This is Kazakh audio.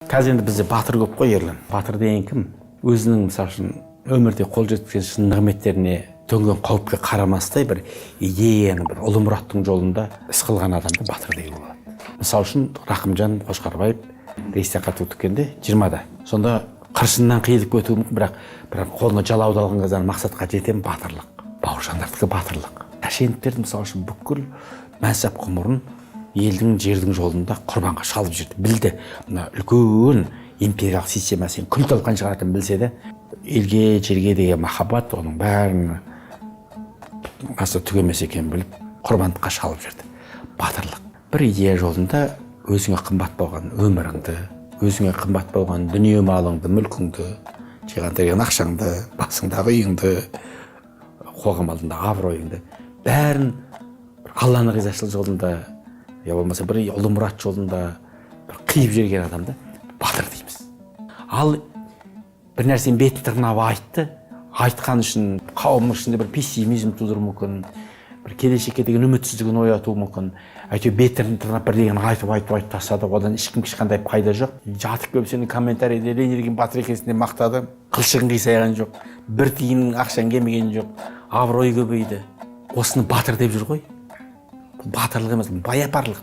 Қазір енді бізде батыр көп қой ерлан. Батыр деген кім? Өзінің мысалы үшін өмірде қол жеткізген шын нығметтеріне төнген қауіпке қарамастай бір идеяны, бір ұлы мұраттың жолында іс қылған адамды батыр деуге болады. Мысалы үшін Рақымжан Қошқарбаев рейс-саяхат өткенде 20-да. Сонда қыршыннан қиылып өтуі мүмкін, бірақ қолына жалауды алған кезде мақсатқа жетем батырлық. Бауыржандардікі батырлық. Тәшеновтерді мысалы үшін бүкіл мәнсап ғұмырын елдің жердің жолында құрбанға шалып жүрді. Білді, мына үлкен империялық система сен күл талқан шығаратынын білсе де, елге, жерге деген махаббат оның бәрін ғасыр түгемес екенін біліп, құрбандыққа шалып жүрді. Батырлық. Бір идея жолында өзіңе қымбат болған өміріңді, өзіңе қымбат болған дүние малыңды, мүлкіңді, жиған терген ақшаңды, басыңдағы үйіңді, қоғам алдындағы абыройыңды, бәрін Алланың ризашылығы жолында, я болмаса бір ұлы мұрат жолында бір қиып жүрген адамды батыр дейміз. Ал бір нәрсені бетін тырнап айтқан үшін қауым ішінде бір пессимизм тудыруы мүмкін, бір келешекке деген үмітсіздігін оятуы мүмкін. Әйтеуір бетін тырнап бірдеңені айтып тастады, одан ешқандай пайда жоқ. Жатып келіп сенің комментарийде Ленин батыр екенсің деп мақтады, қылшығың қисайған жоқ, бір тиынның ақшаң келмеген жоқ, абырой көбейді. Осыны батыр деп жүр ғой. Батырлық емес, баяпарлық.